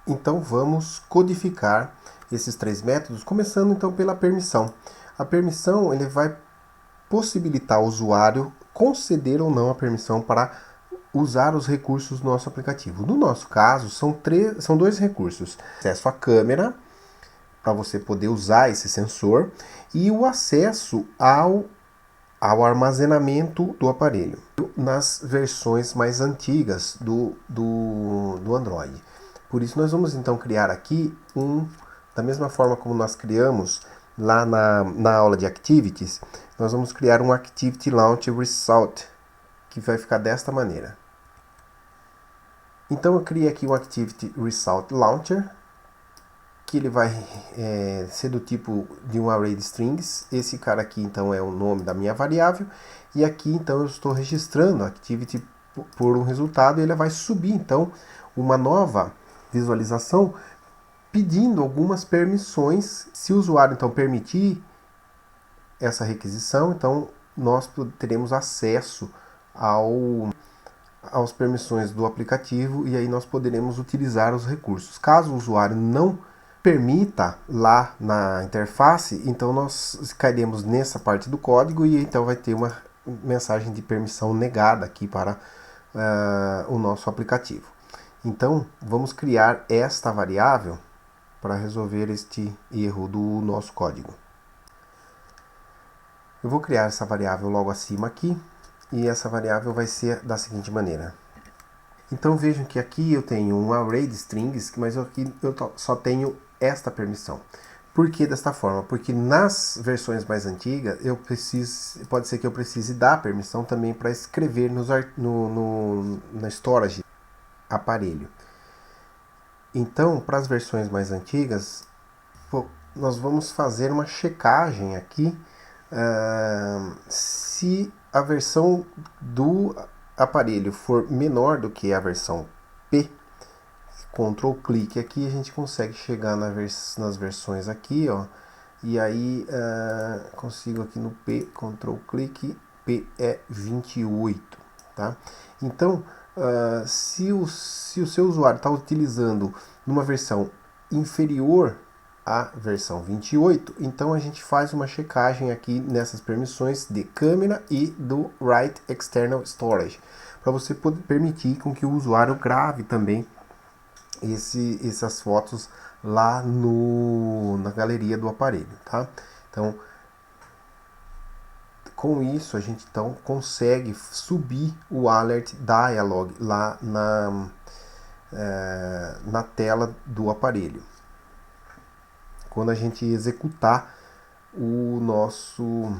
Então vamos codificar esses três métodos, começando então pela permissão. A permissão ele vai possibilitar ao usuário conceder ou não a permissão para usar os recursos do nosso aplicativo. No nosso caso, são dois recursos: acesso à câmera, para você poder usar esse sensor, e o acesso ao armazenamento do aparelho, nas versões mais antigas do Android. Por isso nós vamos então criar aqui da mesma forma como nós criamos lá na aula de Activities, nós vamos criar um Activity Launch Result, que vai ficar desta maneira. Então eu criei aqui um Activity Result Launcher, que ele vai ser do tipo de um array de strings. Esse cara aqui então é o nome da minha variável, e aqui então eu estou registrando a activity por um resultado, e ele vai subir então uma nova visualização pedindo algumas permissões. Se o usuário então permitir essa requisição, então nós teremos acesso às permissões do aplicativo, e aí nós poderemos utilizar os recursos. Caso o usuário não permita lá na interface, então nós cairemos nessa parte do código, e então vai ter uma mensagem de permissão negada aqui para o nosso aplicativo. Então vamos criar esta variável para resolver este erro do nosso código. Eu vou criar essa variável logo acima aqui, e essa variável vai ser da seguinte maneira. Então vejam que aqui eu tenho um array de strings, mas aqui eu só tenho esta permissão. Por que desta forma? Porque nas versões mais antigas pode ser que eu precise dar permissão também para escrever na storage aparelho. Então, para as versões mais antigas, nós vamos fazer uma checagem aqui se a versão do aparelho for menor do que a versão P. Ctrl clique aqui, a gente consegue chegar nas versões aqui, ó, e aí consigo aqui no P, Ctrl clique, P é 28, tá? Então, se o seu usuário está utilizando numa versão inferior à versão 28, então a gente faz uma checagem aqui nessas permissões de câmera e do Write External Storage, para você poder permitir com que o usuário grave também essas fotos lá na galeria do aparelho, tá? Então, com isso a gente então consegue subir o Alert Dialog lá na tela do aparelho, quando a gente executar o nosso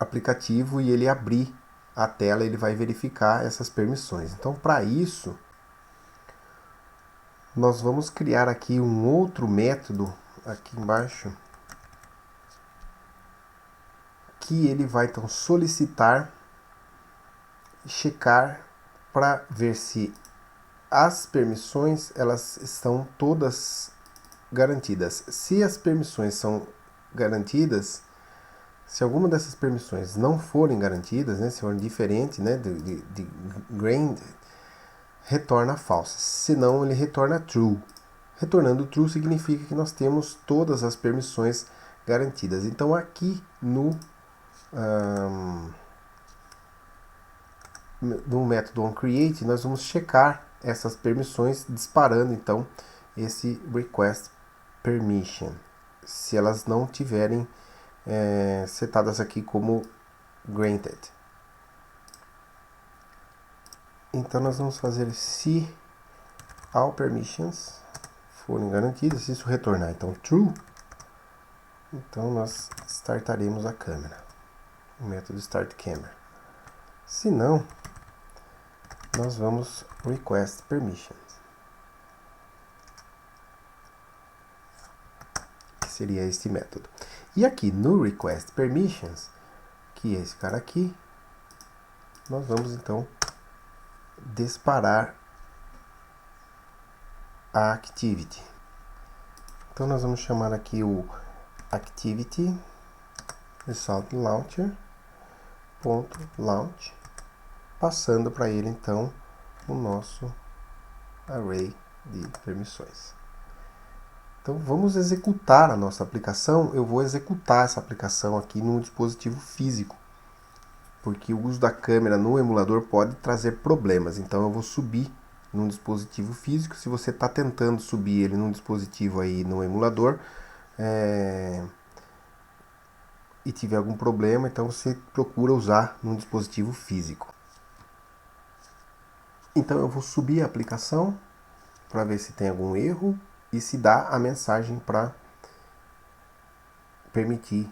aplicativo e ele abrir a tela, ele vai verificar essas permissões. Então, para isso, nós vamos criar aqui um outro método aqui embaixo, que ele vai então solicitar, checar para ver se as permissões elas estão todas garantidas. Se as permissões são garantidas, se alguma dessas permissões não forem garantidas, né, se forem diferentes, né, de grain, retorna false, senão ele retorna true. Retornando true significa que nós temos todas as permissões garantidas. Então aqui no método onCreate nós vamos checar essas permissões disparando então esse request permission, se elas não tiverem setadas aqui como granted. Então nós vamos fazer se all permissions forem garantidas, se isso retornar então true, então nós startaremos a câmera, o método start camera. Se não, nós vamos request permissions, que seria este método. E aqui no request permissions, que é esse cara aqui, nós vamos então disparar a activity. Então nós vamos chamar aqui o activity result launcher .launch, passando para ele então o nosso array de permissões. Então vamos executar a nossa aplicação. Eu vou executar essa aplicação aqui no dispositivo físico, porque o uso da câmera no emulador pode trazer problemas. Então eu vou subir num dispositivo físico. Se você está tentando subir ele num dispositivo aí no emulador e tiver algum problema, então você procura usar num dispositivo físico. Então eu vou subir a aplicação para ver se tem algum erro e se dá a mensagem para permitir.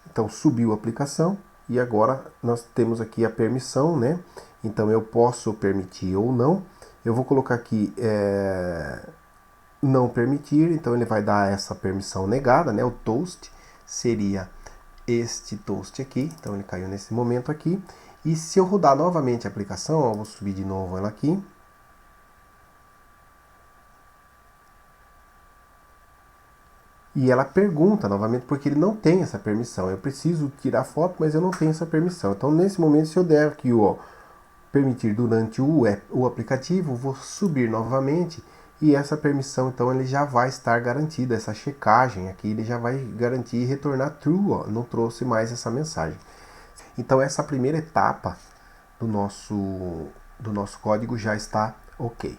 Então subiu a aplicação e agora nós temos aqui a permissão, né? Então eu posso permitir ou não. Eu vou colocar aqui não permitir, então ele vai dar essa permissão negada, né? O toast seria este toast aqui, então ele caiu nesse momento aqui. E se eu rodar novamente a aplicação, ó, vou subir de novo ela aqui. E ela pergunta novamente, porque ele não tem essa permissão. Eu preciso tirar foto, mas eu não tenho essa permissão. Então, nesse momento, se eu der aqui o permitir durante o aplicativo, vou subir novamente e essa permissão, então, ele já vai estar garantida. Essa checagem aqui, ele já vai garantir e retornar true, ó, não trouxe mais essa mensagem. Então, essa primeira etapa do nosso código já está ok.